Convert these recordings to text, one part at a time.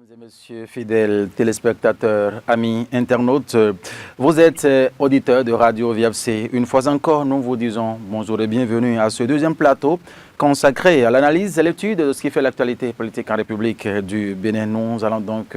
Mesdames et messieurs, fidèles téléspectateurs, amis, internautes, vous êtes auditeurs de Radio VFC. Une fois encore, nous vous disons bonjour et bienvenue à ce deuxième plateau consacré à l'analyse et l'étude de ce qui fait l'actualité politique en République du Bénin. Nous allons donc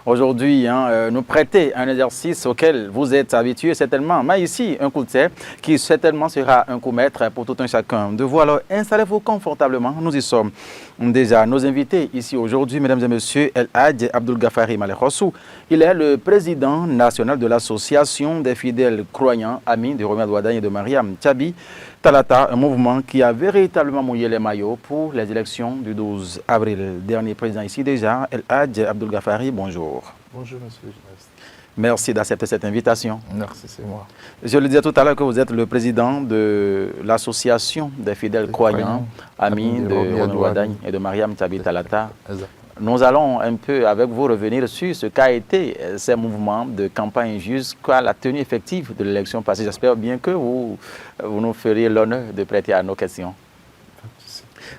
aujourd'hui nous prêter un exercice auquel vous êtes habitués certainement, mais ici un coup de tête qui certainement sera un coup maître pour tout un chacun de vous. Alors installez-vous confortablement, nous y sommes déjà. Nos invités ici aujourd'hui, mesdames et messieurs, El Hadj Abdoul Gafari Malek Rossou. Il est le président national de l'association des fidèles croyants amis de Romain Douadagne et de Mariam Tchabi Talata, un mouvement qui a véritablement mouillé les maillots pour les élections du 12 avril. Dernier président ici déjà, El Hadj Abdoul Gafari, bonjour. Bonjour monsieur le journaliste. Merci d'accepter cette invitation. Merci, c'est moi. Je le disais tout à l'heure que vous êtes le président de l'association des fidèles croyants amis de Romain Douadagne et de Mariam Tchabi Talata. Exact. Nous allons un peu avec vous revenir sur ce qu'a été ces mouvements de campagne jusqu'à la tenue effective de l'élection passée. J'espère bien que vous nous feriez l'honneur de prêter à nos questions.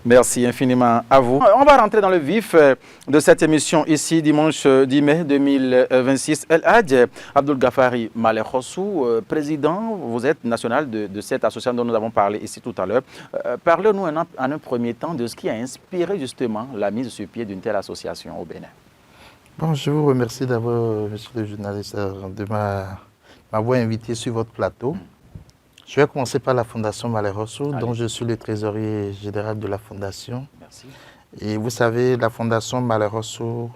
Merci infiniment à vous. On va rentrer dans le vif de cette émission ici, dimanche 10 mai 2026. El Hadj Abdoul Gafari Malek Rossou, président, vous êtes national de cette association dont nous avons parlé ici tout à l'heure. Parlez-nous en un premier temps de ce qui a inspiré justement la mise sur pied d'une telle association au Bénin. Bon, je vous remercie d'abord, monsieur le journaliste, de m'avoir invité sur votre plateau. Je vais commencer par la Fondation Malek Rossou, dont je suis le trésorier général de la Fondation. Merci. Et vous savez, la Fondation Malek Rossou,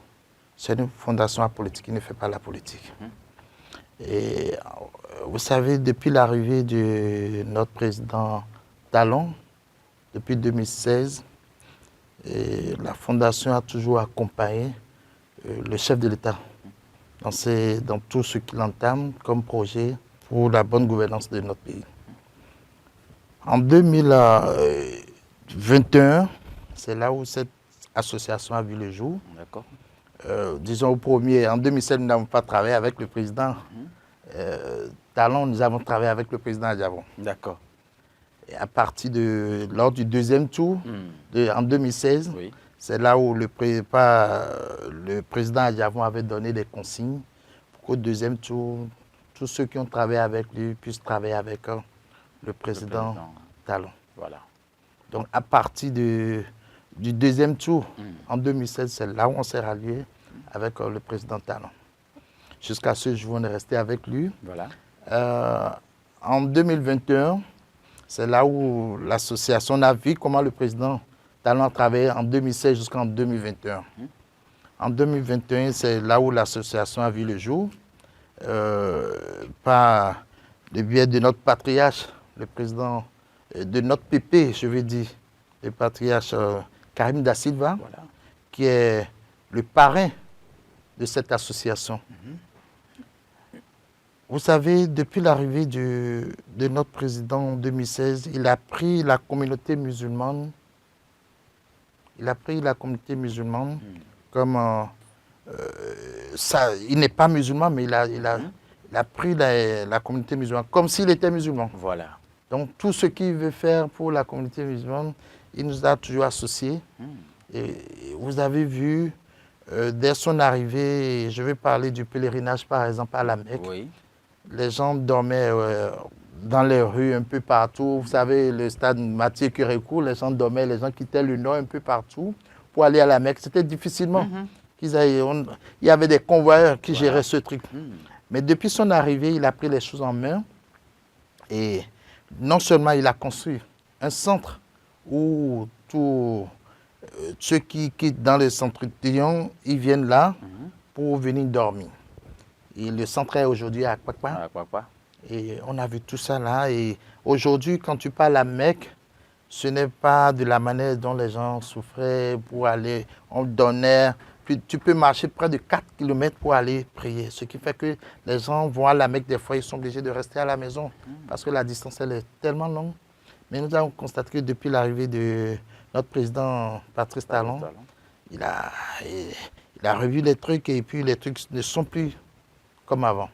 c'est une fondation apolitique qui ne fait pas la politique. Et vous savez, depuis l'arrivée de notre président Talon, depuis 2016, la Fondation a toujours accompagné le chef de l'État dans tout ce qu'il entame comme projet pour la bonne gouvernance de notre pays. En 2021, c'est là où cette association a vu le jour. D'accord. Disons au premier, en 2007, nous n'avons pas travaillé avec le président Talon, nous avons travaillé avec le président Adjavon. D'accord. Et à partir lors du deuxième tour, en 2016, Oui. c'est là où le président Adjavon avait donné des consignes pour qu'au deuxième tour, tous ceux qui ont travaillé avec lui puissent travailler avec le président Talon. Voilà. Donc à partir du deuxième tour, en 2016, c'est là où on s'est rallié avec le président Talon. Jusqu'à ce jour, on est resté avec lui. Voilà. En 2021, c'est là où l'association a vu comment le président Talon a travaillé en 2016 jusqu'en 2021. En 2021, c'est là où l'association a vu le jour. Par le biais de notre patriarche, le président de notre PP, je veux dire, le patriarche Karim Da Silva, Voilà. qui est le parrain de cette association. Vous savez, depuis l'arrivée de notre président en 2016, il a pris la communauté musulmane, comme il n'est pas musulman, mais il a pris la communauté musulmane comme s'il était musulman. Voilà. Donc tout ce qu'il veut faire pour la communauté musulmane, il nous a toujours associés. Et vous avez vu, dès son arrivée, je vais parler du pèlerinage par exemple à la Mecque, Oui. les gens dormaient dans les rues un peu partout. Vous savez, le stade Mathieu Kérékou, les gens dormaient, les gens quittaient le nord un peu partout pour aller à la Mecque. C'était difficilement. Il y avait des convoyeurs qui géraient ce truc. Mais depuis son arrivée, il a pris les choses en main. Et non seulement il a construit un centre où tous ceux qui quittent dans le centre Lyon, ils viennent là pour venir dormir. Et le centre est aujourd'hui à Kwakwa. Et on a vu tout ça là. Et aujourd'hui, quand tu parles à Mecque, ce n'est pas de la manière dont les gens souffraient pour aller, on donnait. Puis tu peux marcher près de 4 km pour aller prier. Ce qui fait que les gens vont à la Mecque, des fois, ils sont obligés de rester à la maison parce que la distance, elle est tellement longue. Mais nous avons constaté que depuis l'arrivée de notre président Patrice Talon, il a revu les trucs et puis les trucs ne sont plus comme avant.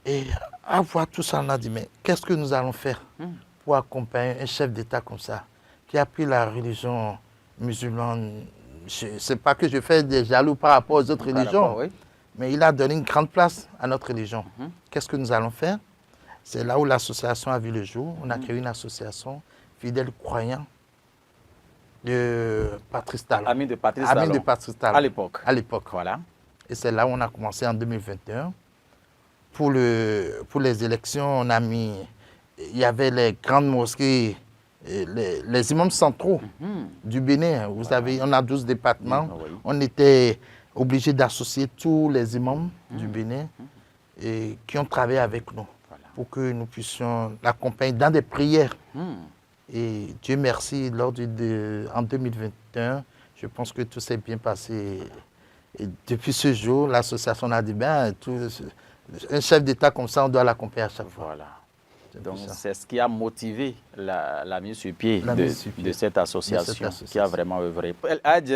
Et à voir tout ça, on a dit, mais qu'est-ce que nous allons faire pour accompagner un chef d'État comme ça, qui a pris la religion musulmane c'est pas que je fais des jaloux par rapport aux autres religions, oui. mais il a donné une grande place à notre religion. Qu'est-ce que nous allons faire? C'est là où l'association a vu le jour. On a créé une association fidèles croyants de Patrice Talon. Amis de Patrice Talon. Amis de Patrice Talon. À l'époque. À l'époque. Voilà. Et c'est là où on a commencé en 2021. Pour les élections, on a mis... Il y avait les grandes mosquées, les imams centraux du Bénin. Vous savez, on a 12 départements. Oui. On était obligé d'associer tous les imams du Bénin et qui ont travaillé avec nous pour que nous puissions l'accompagner dans des prières. Et Dieu merci, en 2021, je pense que tout s'est bien passé. Et depuis ce jour, l'association a dit, un chef d'État comme ça, on doit l'accompagner à chaque fois. Voilà. Donc, c'est ce qui a motivé la mise sur pied de cette association qui a vraiment œuvré. Hadj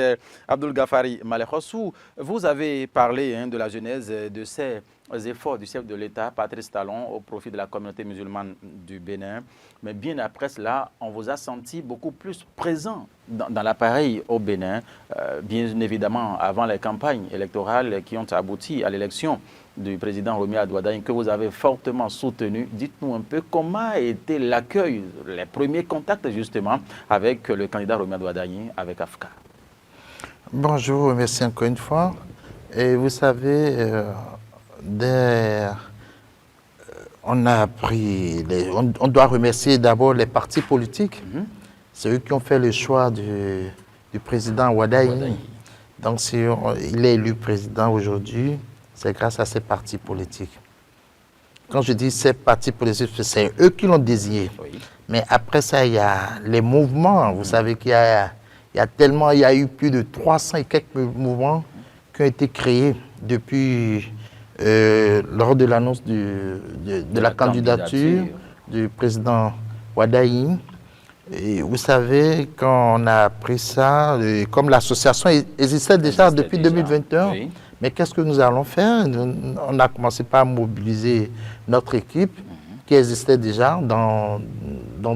Abdoul Ghaffari Malekhossou, vous avez parlé de la genèse de ces efforts du chef de l'État, Patrice Talon, au profit de la communauté musulmane du Bénin. Mais bien après cela, on vous a senti beaucoup plus présent dans l'appareil au Bénin, bien évidemment avant les campagnes électorales qui ont abouti à l'élection du président Romi Adouadaïn, que vous avez fortement soutenu. Dites-nous un peu comment a été l'accueil, les premiers contacts justement avec le candidat Romi Adouadaïn, avec AFCA. Bonjour, merci encore une fois. Et vous savez, on a pris, on doit remercier d'abord les partis politiques. C'est eux qui ont fait le choix du président Wadaïni. Donc si il est élu président aujourd'hui, c'est grâce à ces partis politiques. Quand je dis ces partis politiques, c'est eux qui l'ont désigné. Oui. Mais après ça, il y a les mouvements. Vous savez qu'il y a eu plus de 300 et quelques mouvements qui ont été créés depuis lors de l'annonce de la candidature du président Wadaïni. Et vous savez, quand on a pris ça, comme l'association existait déjà depuis 2021, oui. Mais qu'est-ce que nous allons faire? On a commencé par mobiliser notre équipe qui existait déjà dans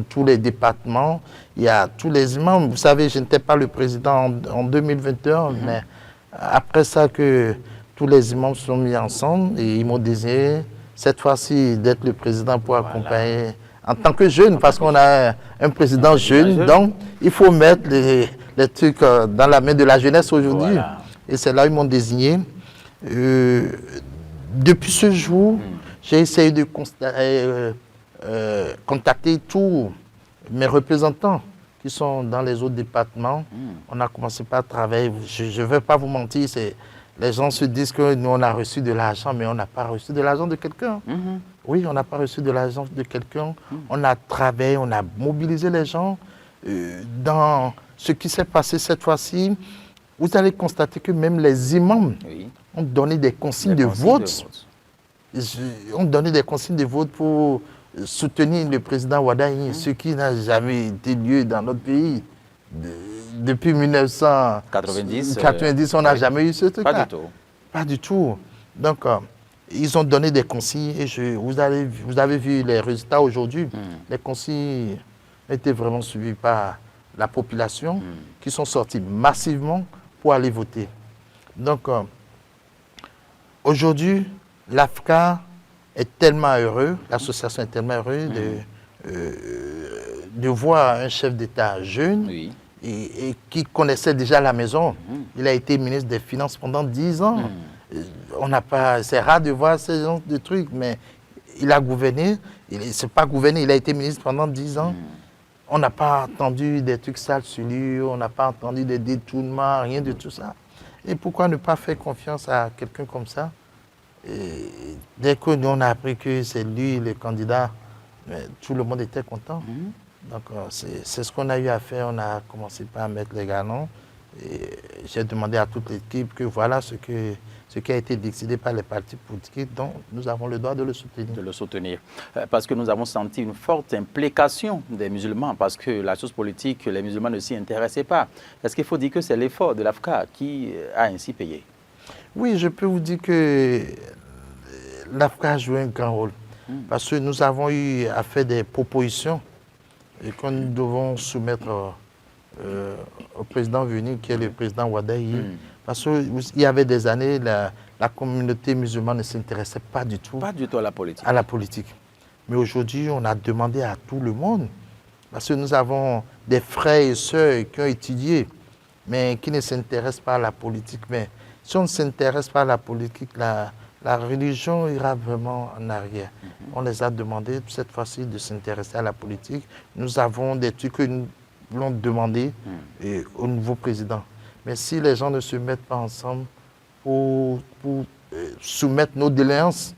tous les départements. Il y a tous les imams. Vous savez, je n'étais pas le président en 2021, mais après ça que tous les imams se sont mis ensemble et ils m'ont désigné cette fois-ci d'être le président pour accompagner en tant que jeune, parce qu'on a un président jeune, donc il faut mettre les trucs dans la main de la jeunesse aujourd'hui. Voilà. Et c'est là qu'ils m'ont désigné. Depuis ce jour, j'ai essayé de contacter tous mes représentants qui sont dans les autres départements. On a commencé par travailler. Je ne vais pas vous mentir, les gens se disent que nous, on a reçu de l'argent, mais on n'a pas reçu de l'argent de quelqu'un. Oui, on n'a pas reçu de l'argent de quelqu'un. On a travaillé, on a mobilisé les gens. Dans ce qui s'est passé cette fois-ci, vous allez constater que même les imams ont donné des consignes de vote. On donné des consignes de vote pour soutenir le président Wadaïni, ce qui n'a jamais été lieu dans notre pays. Depuis 1990, on n'a jamais eu ce truc-là. Pas du tout. Pas du tout. Donc, ils ont donné des consignes et vous avez vu les résultats aujourd'hui. Les consignes étaient vraiment suivies par la population qui sont sortis massivement pour aller voter. Donc, aujourd'hui, l'AFCA est tellement heureux, l'association est tellement heureuse de voir un chef d'État jeune et qui connaissait déjà la maison. Il a été ministre des Finances pendant 10 ans. C'est rare de voir ce genre de trucs, mais il a gouverné. Il s'est pas gouverné, il a été ministre pendant 10 ans. On n'a pas entendu des trucs sales sur lui, on n'a pas entendu des détournements, rien de tout ça. Et pourquoi ne pas faire confiance à quelqu'un comme ça? Et dès que nous on a appris que c'est lui le candidat, tout le monde était content. Donc c'est ce qu'on a eu à faire, on a commencé par mettre les galons. Et j'ai demandé à toute l'équipe que voilà ce qui a été décidé par les partis politiques, donc nous avons le droit de le soutenir. De le soutenir. Parce que nous avons senti une forte implication des musulmans, parce que la chose politique, les musulmans ne s'y intéressaient pas. Est-ce qu'il faut dire que c'est l'effort de l'AFCA qui a ainsi payé? Oui, je peux vous dire que l'AFCA a joué un grand rôle. Parce que nous avons eu à faire des propositions et que nous devons soumettre au président venu, qui est le président Wadayi. Parce qu'il y avait des années, la communauté musulmane ne s'intéressait pas du tout. Pas du tout à la politique. À la politique. Mais aujourd'hui, on a demandé à tout le monde. Parce que nous avons des frères et sœurs qui ont étudié, mais qui ne s'intéressent pas à la politique. Mais si on ne s'intéresse pas à la politique, la religion ira vraiment en arrière. On les a demandé cette fois-ci de s'intéresser à la politique. Nous avons des trucs que nous voulons demander au nouveau président. Mais si les gens ne se mettent pas ensemble pour soumettre nos doléances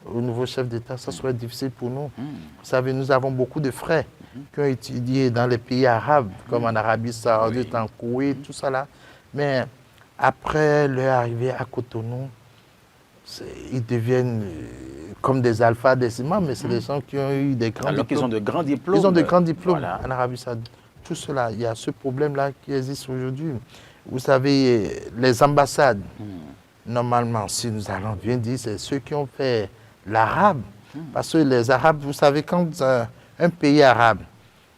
au nouveau chef d'État, ça serait difficile pour nous. Vous savez, nous avons beaucoup de frères qui ont étudié dans les pays arabes, comme en Arabie Saoudite, en Koweït, tout ça là. Mais après leur arrivée à Cotonou, ils deviennent comme des alphas, des imams, mais c'est des gens qui ont eu des grands diplômes. Ils ont de grands diplômes. Ils ont de grands diplômes en Arabie Saoudite. Tout cela, il y a ce problème-là qui existe aujourd'hui. Vous savez, les ambassades, normalement, si nous allons bien dire, c'est ceux qui ont fait l'arabe. Parce que les Arabes, vous savez, quand un pays arabe,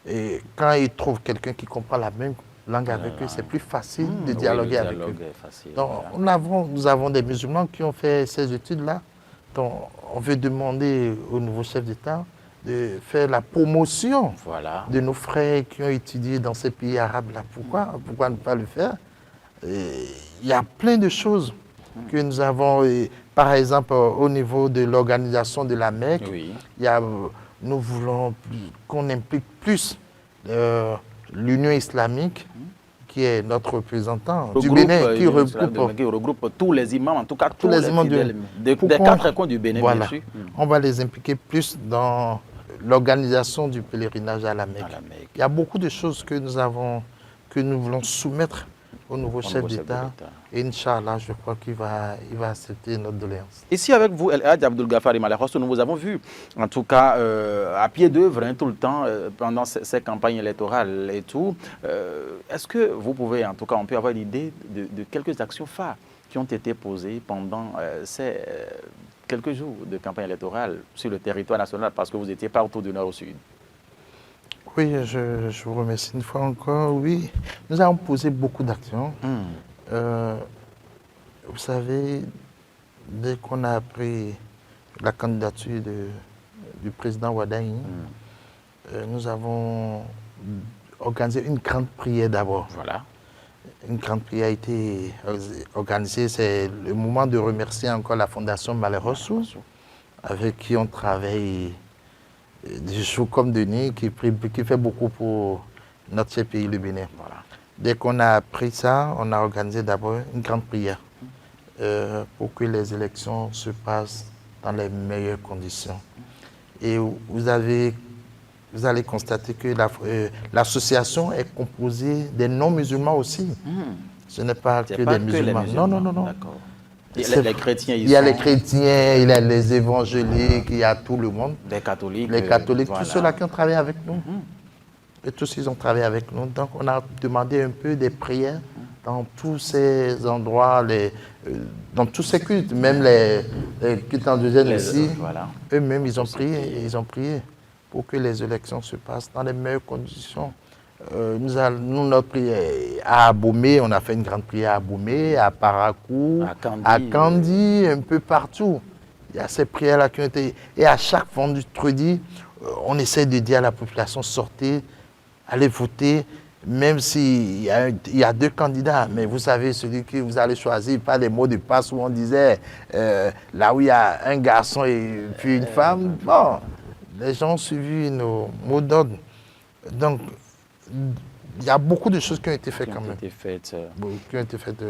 et quand ils trouvent quelqu'un qui comprend la même langue avec eux, c'est plus facile de dialoguer avec eux. Donc, nous avons des musulmans qui ont fait ces études-là. Donc, on veut demander au nouveau chef d'État de faire la promotion de nos frères qui ont étudié dans ces pays arabes-là. Pourquoi ne pas le faire? Il y a plein de choses que nous avons, par exemple, au niveau de l'organisation de la Mecque, nous voulons qu'on implique plus l'Union islamique, qui est notre représentant du Bénin, qui regroupe tous les imams, en tout cas tous les imams des 4 coins du Bénin, bien sûr. On va les impliquer plus dans l'organisation du pèlerinage à la Mecque. Il y a beaucoup de choses que nous voulons soumettre au nouveau chef d'État. Et Inch'Allah, je crois qu'il va accepter notre doléance. Ici avec vous, El Hadj Abdoul Ghaffari Maleh Rosso, nous vous avons vu, en tout cas, à pied d'œuvre, tout le temps, pendant ces campagnes électorales et tout. Est-ce que vous pouvez, en tout cas, on peut avoir l'idée de quelques actions phares qui ont été posées pendant ces quelques jours de campagne électorale sur le territoire national, parce que vous étiez partout du nord au sud? Oui, je vous remercie une fois encore. Oui, nous avons posé beaucoup d'actions. Vous savez, dès qu'on a appris la candidature du président Wadayi, nous avons organisé une grande prière d'abord. Une grande prière a été organisée. C'est le moment de remercier encore la Fondation Maleh Rosso, avec qui on travaille de jour comme de nuit, qui fait beaucoup pour notre pays, le Bénin. Dès qu'on a appris ça, on a organisé d'abord une grande prière pour que les élections se passent dans les meilleures conditions. Et vous allez constater que l'association est composée des non-musulmans aussi. Ce n'est pas que des musulmans. Non. Il y a les chrétiens, il y a les chrétiens, il y a les évangéliques, il y a tout le monde. Les catholiques. Les catholiques, tous ceux-là qui ont travaillé avec nous. Et tous ils ont travaillé avec nous. Donc on a demandé un peu des prières dans tous ces endroits, dans tous ces cultes, même les cultes endogènes ici. Eux-mêmes, ils ont prié pour que les élections se passent dans les meilleures conditions. Nous, notre prière à Abomey, on a fait une grande prière à Abomey, à Parakou, à Kandi, un peu partout. Il y a ces prières-là qui ont été... Et à chaque vendredi, on essaie de dire à la population, sortez, allez voter, même s'il y a 2 candidats. Mais vous savez, celui que vous allez choisir, pas les mots de passe où on disait, là où il y a un garçon et puis une femme. Bon, les gens ont suivi nos mots d'ordre. Donc, il y a beaucoup de choses qui ont été faites quand même. Qui ont été faites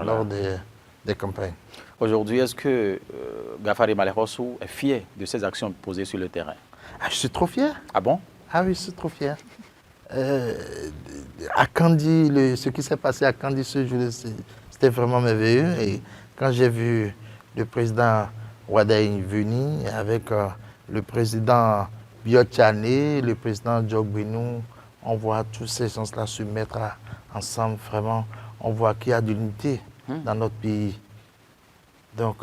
lors des campagnes. Aujourd'hui, est-ce que Ghaffari Maleh Rosso est fier de ses actions posées sur le terrain? Je suis trop fier. Ah bon? Ah oui, je suis trop fier. À Kandi, ce qui s'est passé à Kandi ce jour, c'était vraiment merveilleux. Et quand j'ai vu le président Wadayi venir avec le président Biotchane, le président Djogbenou, on voit tous ces gens-là se mettre ensemble, vraiment. On voit qu'il y a de l'unité dans notre pays. Donc,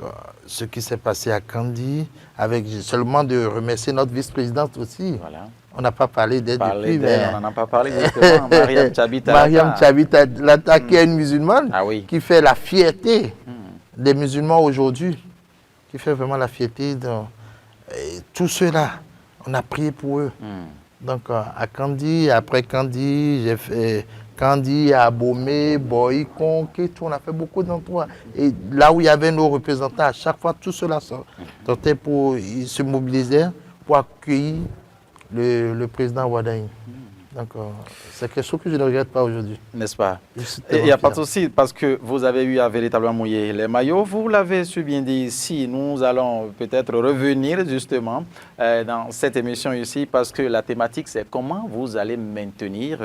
ce qui s'est passé à Kandi, avec seulement de remercier notre vice-présidente aussi. Voilà. On n'a pas parlé d'elle depuis, mais... On n'en a pas parlé justement. Mariam Tchabita Mariam Tchabita Lata, qui est une musulmane, Ah oui. qui fait la fierté des musulmans aujourd'hui, qui fait vraiment la fierté de tous ceux-là. On a prié pour eux. Donc, à Kandi, après Kandi, j'ai fait Kandi, Abomey, Boïkon, Kétou, on a fait beaucoup d'endroits. Et là où il y avait nos représentants, à chaque fois, tout cela sortait ils se mobilisaient pour accueillir le président Wadaï. Donc, c'est quelque chose que je ne regrette pas aujourd'hui. N'est-ce pas? Il n'y a pas de souci, parce que vous avez eu à véritablement mouiller les maillots. Vous l'avez su bien dit ici. Nous allons peut-être revenir justement dans cette émission ici, parce que la thématique, c'est comment vous allez maintenir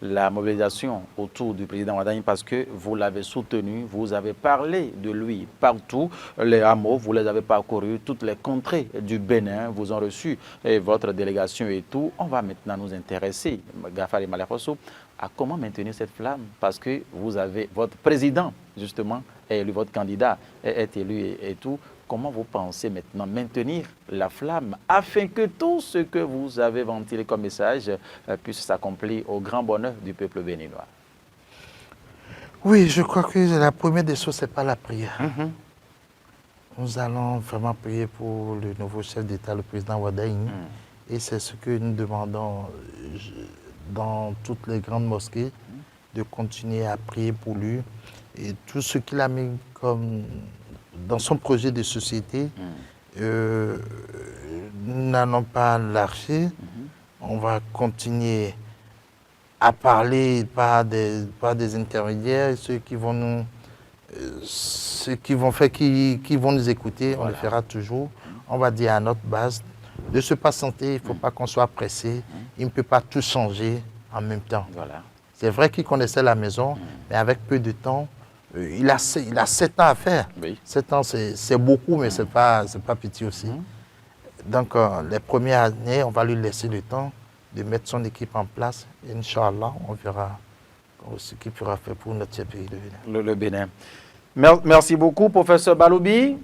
la mobilisation autour du président Wadaï, parce que vous l'avez soutenu, vous avez parlé de lui partout. Les hameaux, vous les avez parcourus, toutes les contrées du Bénin vous ont reçu, et votre délégation et tout. On va maintenant nous intéresser, Gafari Malafosso, à comment maintenir cette flamme, parce que vous avez votre président, justement, est élu, votre candidat est élu et tout. Comment vous pensez maintenant maintenir la flamme afin que tout ce que vous avez ventilé comme message puisse s'accomplir au grand bonheur du peuple béninois? Oui, je crois que la première des choses, ce n'est pas la prière. Nous allons vraiment prier pour le nouveau chef d'État, le président Wadaï. Et c'est ce que nous demandons dans toutes les grandes mosquées, de continuer à prier pour lui. Et tout ce qu'il a mis comme dans son projet de société, nous n'allons pas lâcher. On va continuer à parler par des intermédiaires, ceux qui vont nous écouter, voilà. On le fera toujours. On va dire à notre base de ne se pas sentir, il ne faut pas qu'on soit pressé. Il ne peut pas tout changer en même temps. Voilà. C'est vrai qu'il connaissait la maison, mais avec peu de temps, il a 7 ans à faire. Oui. 7 ans, c'est beaucoup, mais ce n'est pas petit aussi. Donc, les premières années, on va lui laisser le temps de mettre son équipe en place. Et Inch'Allah, on verra ce qu'il pourra faire pour notre pays, le Bénin. Le Bénin. Merci beaucoup, professeur Baloubi.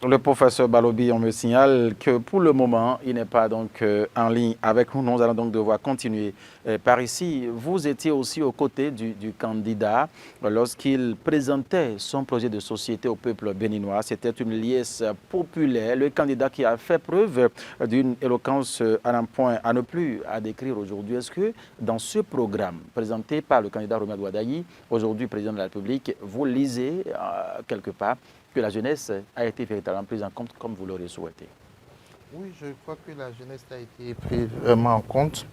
Le professeur Baloubi, on me signale que pour le moment, il n'est pas donc en ligne avec nous. Nous allons donc devoir continuer par ici. Vous étiez aussi aux côtés du candidat lorsqu'il présentait son projet de société au peuple béninois. C'était une liesse populaire. Le candidat qui a fait preuve d'une éloquence à un point à ne plus à décrire aujourd'hui. Est-ce que dans ce programme présenté par le candidat Romuald Wadaï, aujourd'hui président de la République, vous lisez quelque part que la jeunesse a été véritablement prise en compte comme vous l'aurez souhaité? Oui, je crois que la jeunesse a été prise vraiment en compte.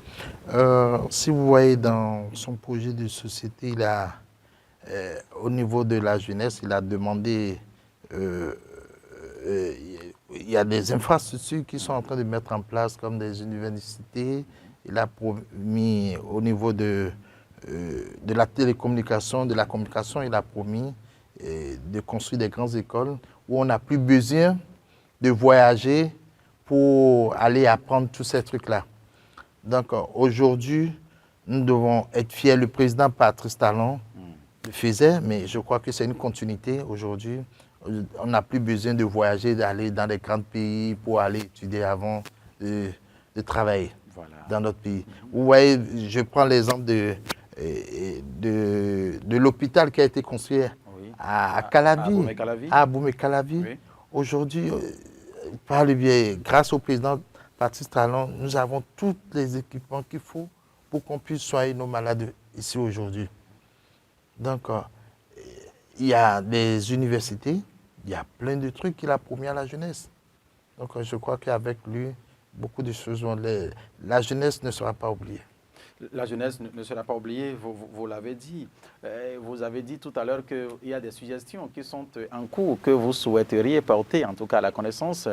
Si vous voyez dans son projet de société, il a, au niveau de la jeunesse, il a demandé, il y a des infrastructures qui sont en train de mettre en place comme des universités. Il a promis au niveau de la télécommunication, de la communication, il a promis de construire des grandes écoles où on n'a plus besoin de voyager pour aller apprendre tous ces trucs-là. Donc aujourd'hui, nous devons être fiers. Le président Patrice Talon le faisait, mais je crois que c'est une continuité aujourd'hui. On n'a plus besoin de voyager, d'aller dans des grands pays pour aller étudier avant de travailler dans notre pays. Vous voyez, je prends l'exemple de l'hôpital qui a été construit à Calavi, à Abomey-Calavi. Oui. Aujourd'hui, par le biais, grâce au président Patrice Talon, nous avons tous les équipements qu'il faut pour qu'on puisse soigner nos malades ici aujourd'hui. Donc, il y a des universités, il y a plein de trucs qu'il a promis à la jeunesse. Donc, je crois qu'avec lui, beaucoup de choses, la jeunesse ne sera pas oubliée. La jeunesse ne sera pas oubliée, vous l'avez dit. Vous avez dit tout à l'heure qu'il y a des suggestions qui sont en cours que vous souhaiteriez porter, en tout cas à la connaissance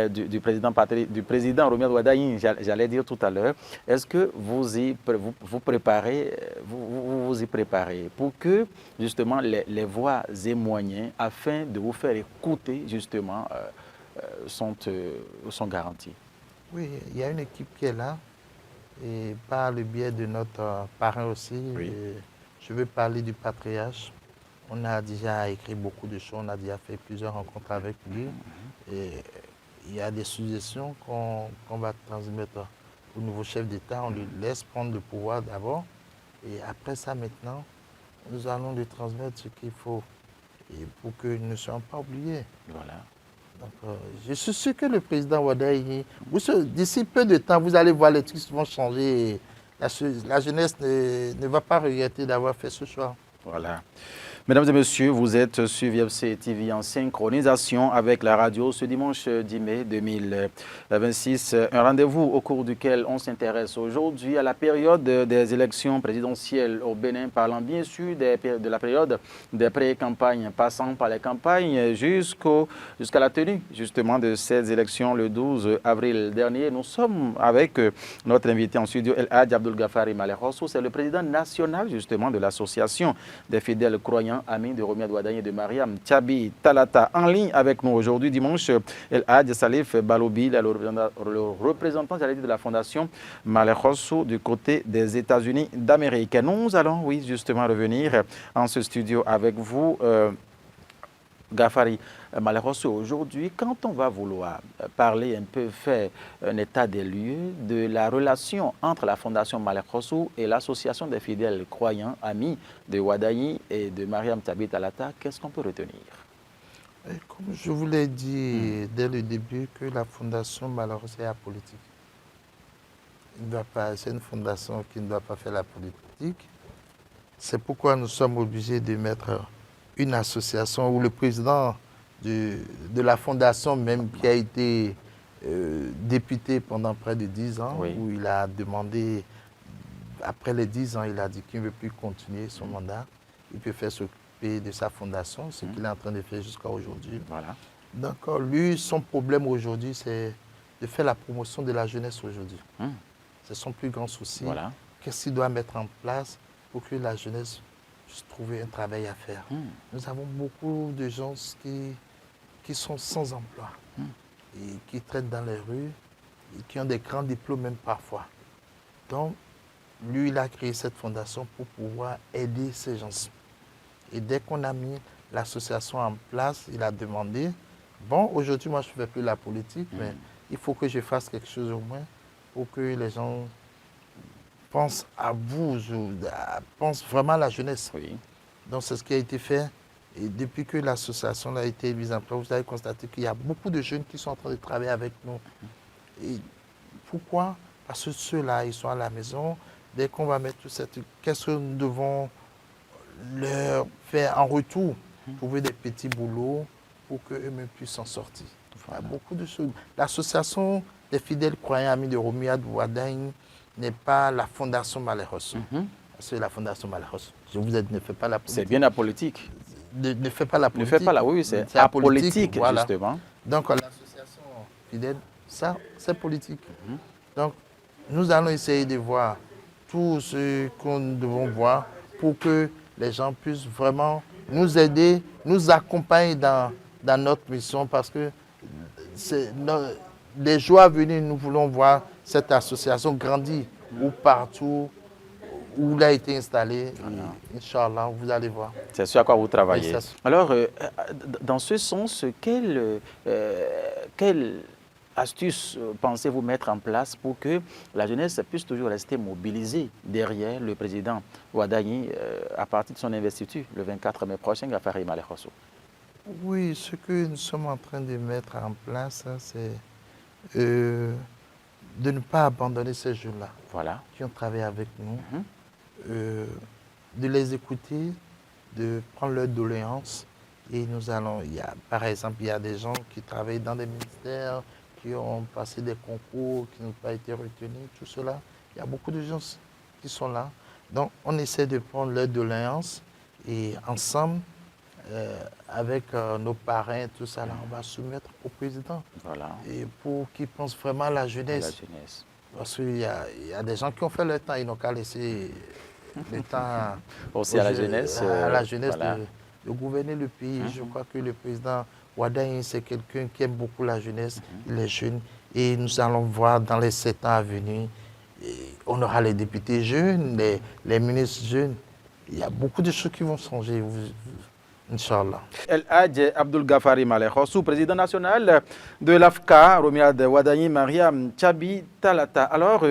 du président Romuald Wadaï, j'allais dire tout à l'heure. Est-ce que vous y préparez pour que justement les voix et moyens afin de vous faire écouter justement sont garantis? Oui, il y a une équipe qui est là. Et par le biais de notre parrain aussi, je veux parler du patriarche. On a déjà écrit beaucoup de choses, on a déjà fait plusieurs rencontres avec lui. Et il y a des suggestions qu'on va transmettre au nouveau chef d'État. On lui laisse prendre le pouvoir d'abord. Et après ça, maintenant, nous allons lui transmettre ce qu'il faut et pour qu'ils ne soient pas oubliés. Voilà. Donc, je suis sûr que le président Wadaï, d'ici peu de temps, vous allez voir les trucs vont changer. Et la jeunesse ne va pas regretter d'avoir fait ce choix. Voilà. Mesdames et messieurs, vous êtes sur VFC TV en synchronisation avec la radio ce dimanche 10 mai 2026. Un rendez-vous au cours duquel on s'intéresse aujourd'hui à la période des élections présidentielles au Bénin, parlant bien sûr de la période des pré-campagnes, passant par les campagnes jusqu'à la tenue justement de ces élections le 12 avril dernier. Nous sommes avec notre invité en studio, El Hadj Abdoul Gafari Maleh Rosso. C'est le président national justement de l'association des fidèles croyants amis de Romiad Wadagne et de Mariam Tchabi Talata. En ligne avec nous aujourd'hui, dimanche, El Hadj Salif Balobi, le représentant de la fondation Maleh Rosso du côté des États-Unis d'Amérique. Nous allons, oui, justement revenir en ce studio avec vous. Gafari Maleh Rosso, aujourd'hui, quand on va vouloir parler un peu, faire un état des lieux de la relation entre la Fondation Maleh Rosso et l'Association des fidèles croyants amis de Wadagne et de Mariam Tchabi Talata, qu'est-ce qu'on peut retenir? Et comme je vous l'ai dit dès le début, que la Fondation Maleh Rosso est apolitique. C'est une fondation qui ne doit pas faire la politique. C'est pourquoi nous sommes obligés de mettre une association où le président de la fondation même qui a été député pendant près de 10 ans, oui, où il a demandé, après les 10 ans, il a dit qu'il ne veut plus continuer son mandat, il peut faire s'occuper de sa fondation, ce qu'il est en train de faire jusqu'à aujourd'hui. Voilà. Donc lui, son problème aujourd'hui, c'est de faire la promotion de la jeunesse aujourd'hui. C'est son plus grand souci. Voilà. Qu'est-ce qu'il doit mettre en place pour que la jeunesse trouver un travail à faire. Nous avons beaucoup de gens qui sont sans emploi et qui traînent dans les rues et qui ont des grands diplômes même parfois. Donc, lui, il a créé cette fondation pour pouvoir aider ces gens. Et dès qu'on a mis l'association en place, il a demandé, bon, aujourd'hui, moi, je ne fais plus la politique, mais il faut que je fasse quelque chose au moins pour que les gens pense à vous, pense vraiment à la jeunesse. Oui. Donc c'est ce qui a été fait. Et depuis que l'association a été mise en place, vous avez constaté qu'il y a beaucoup de jeunes qui sont en train de travailler avec nous. Et pourquoi? Parce que ceux-là, ils sont à la maison. Dès qu'on va mettre tout ça, qu'est-ce que nous devons leur faire en retour? Trouver des petits boulots pour qu'eux-mêmes puissent s'en sortir. Voilà. Il y a beaucoup de choses. L'association des fidèles croyants amis de Romiad Wadagne n'est pas la Fondation Maleh Rosso. C'est la Fondation Maleh Rosso. Je vous ai dit, ne fait pas la politique. C'est bien apolitique. Ne fait pas la politique. Ne fait pas la, oui, c'est apolitique, voilà. Justement. Donc, l'association fidèle, ça, c'est politique. Donc, nous allons essayer de voir tout ce que nous devons voir pour que les gens puissent vraiment nous aider, nous accompagner dans notre mission parce que des jours à venir, nous voulons voir cette association grandir ou partout où elle a été installée. Inch'Allah, vous allez voir. C'est ce à quoi vous travaillez. Oui, alors, dans ce sens, quelle astuce pensez-vous mettre en place pour que la jeunesse puisse toujours rester mobilisée derrière le président Wadagne à partir de son investiture le 24 mai prochain, Gafari Maleh Rosso? Oui, ce que nous sommes en train de mettre en place, c'est de ne pas abandonner ces jeunes-là qui ont travaillé avec nous, de les écouter, de prendre leurs doléances. Et nous allons, par exemple, il y a des gens qui travaillent dans des ministères, qui ont passé des concours, qui n'ont pas été retenus, tout cela. Il y a beaucoup de gens qui sont là. Donc, on essaie de prendre leurs doléances et ensemble, avec nos parrains, tout ça, là, on va soumettre au président. Voilà. Et pour qu'il pense vraiment à la jeunesse. Parce qu'il y a des gens qui ont fait le temps, ils n'ont qu'à laisser le temps aussi à la jeunesse, voilà, de gouverner le pays. Je crois que le président Wadagne, c'est quelqu'un qui aime beaucoup la jeunesse, les jeunes. Et nous allons voir dans les 7 ans à venir, on aura les députés jeunes, les ministres jeunes. Il y a beaucoup de choses qui vont changer. Inch'Allah. El Hadj Abdoul Ghaffari Maleh Hossou, président national de l'AFCA, Romiad Wadayi, Mariam Tchabi Talata. Alors,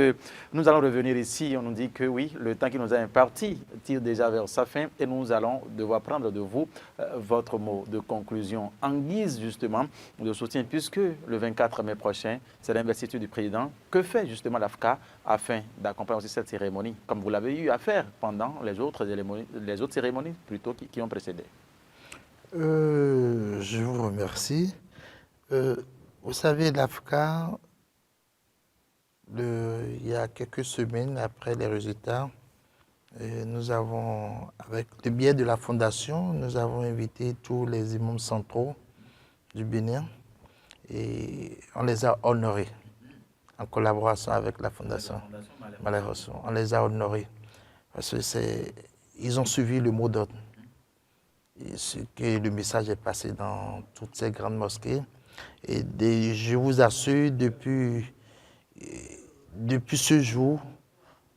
nous allons revenir ici. On nous dit que oui, le temps qui nous a imparti tire déjà vers sa fin et nous allons devoir prendre de vous votre mot de conclusion en guise justement de soutien, puisque le 24 mai prochain, c'est l'investiture du président. Que fait justement l'AFCA afin d'accompagner aussi cette cérémonie, comme vous l'avez eu à faire pendant les autres cérémonies plutôt qui ont précédé? Je vous remercie. Vous savez, l'AFCA, il y a quelques semaines après les résultats, nous avons, avec le biais de la fondation, nous avons invité tous les imams centraux du Bénin et on les a honorés en collaboration avec la fondation Maleh Hossou. On les a honorés parce qu'ils ont suivi le mot d'ordre. Que le message est passé dans toutes ces grandes mosquées. Et je vous assure, depuis ce jour,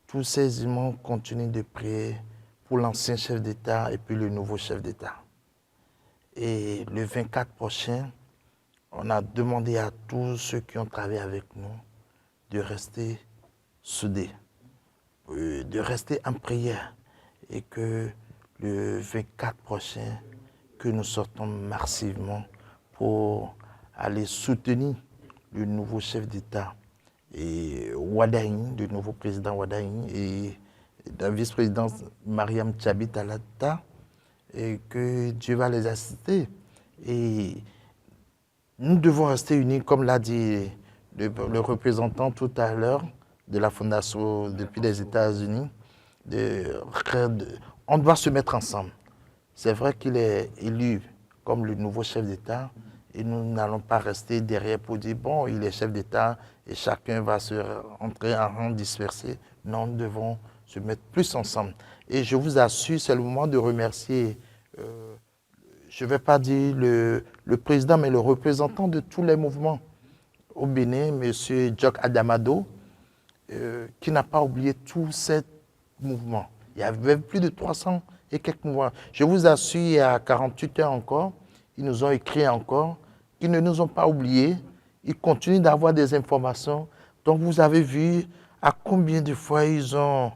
tous ces imams continuent de prier pour l'ancien chef d'État et puis le nouveau chef d'État. Et le 24 prochain, on a demandé à tous ceux qui ont travaillé avec nous de rester soudés, de rester en prière et que le 24 prochain, que nous sortons massivement pour aller soutenir le nouveau chef d'État et Wadayi, le nouveau président Wadayi et la vice-présidente Mariam Tchabi Talata, et que Dieu va les assister. Et nous devons rester unis, comme l'a dit le représentant tout à l'heure de la fondation depuis les États-Unis. On doit se mettre ensemble. C'est vrai qu'il est élu comme le nouveau chef d'État et nous n'allons pas rester derrière pour dire bon, il est chef d'État et chacun va se rentrer en rang dispersé. Non, nous devons se mettre plus ensemble. Et je vous assure, c'est le moment de remercier, je ne vais pas dire le président, mais le représentant de tous les mouvements au Bénin, M. Djok Adamado, qui n'a pas oublié tous ces mouvements. Il y avait plus de 300 et quelques mouvements. Je vous assure, il y a 48 heures encore, ils nous ont écrit encore, ils ne nous ont pas oubliés, ils continuent d'avoir des informations. Donc vous avez vu à combien de fois ils ont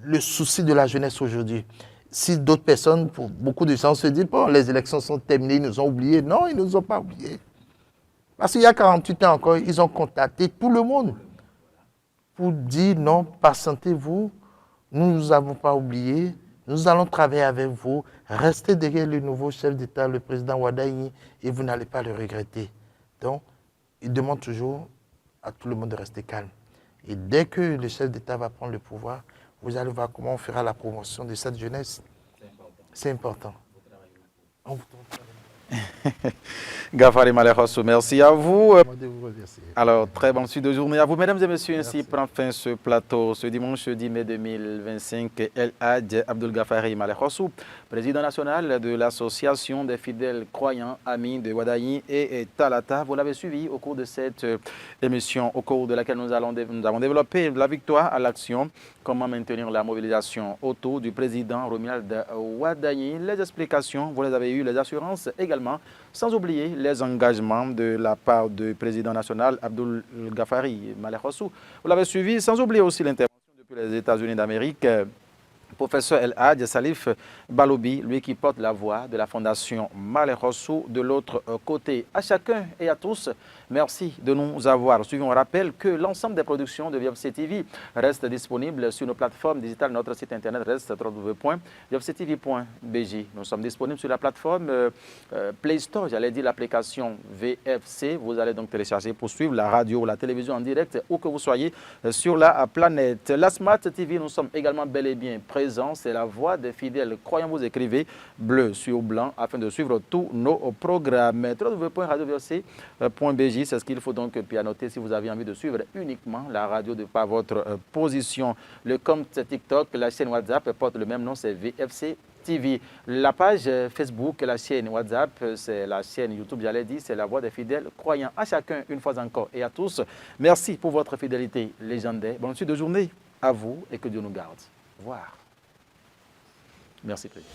le souci de la jeunesse aujourd'hui. Si d'autres personnes, pour beaucoup de gens se disent, bon, les élections sont terminées, ils nous ont oubliés. Non, ils ne nous ont pas oubliés. Parce qu'il y a 48 ans encore, ils ont contacté tout le monde pour dire non, patientez-vous, nous ne nous avons pas oublié, nous allons travailler avec vous, restez derrière le nouveau chef d'État, le président Wadayi, et vous n'allez pas le regretter. Donc, il demande toujours à tout le monde de rester calme. Et dès que le chef d'État va prendre le pouvoir, vous allez voir comment on fera la promotion de cette jeunesse. C'est important. Ghaffari Maleh Hossou, merci à vous. De vous remercier. Alors, très bonne suite de journée à vous. Mesdames et messieurs, ainsi prend fin ce plateau ce dimanche 10 mai 2025. El Hadj Abdoul Ghaffari Maleh Hossou, président national de l'association des fidèles croyants amis de Wadayi et Talata. Vous l'avez suivi au cours de cette émission, au cours de laquelle nous avons développé la victoire à l'action, comment maintenir la mobilisation autour du président Romiald Wadayi. Les explications, vous les avez eues, les assurances également, sans oublier les engagements de la part du président national Abdoul Ghaffari Maleh Hossou. Vous l'avez suivi, sans oublier aussi l'intervention depuis les États-Unis d'Amérique, professeur El Hadj Salif Balobi, lui qui porte la voix de la fondation Maleh Hossou de l'autre côté. À chacun et à tous, merci de nous avoir suivis. On rappelle que l'ensemble des productions de VFC TV restent disponibles sur nos plateformes digitales. Notre site internet reste www.vfctv.bj. Nous sommes disponibles sur la plateforme Play Store, j'allais dire l'application VFC. Vous allez donc télécharger pour suivre la radio ou la télévision en direct où que vous soyez sur la planète. La Smart TV, nous sommes également bel et bien présents. C'est la voix des fidèles. Croyons, vous écrivez bleu sur blanc afin de suivre tous nos programmes. www.radiovfc.bj, c'est ce qu'il faut donc noter si vous avez envie de suivre uniquement la radio de par votre position. Le compte TikTok, la chaîne WhatsApp porte le même nom, c'est VFC TV. La page Facebook, la chaîne WhatsApp, c'est la chaîne YouTube, j'allais dire, c'est la voix des fidèles croyants. À chacun, une fois encore, et à tous, merci pour votre fidélité légendaire. Bonne suite de journée à vous et que Dieu nous garde. Au revoir. Merci, Président.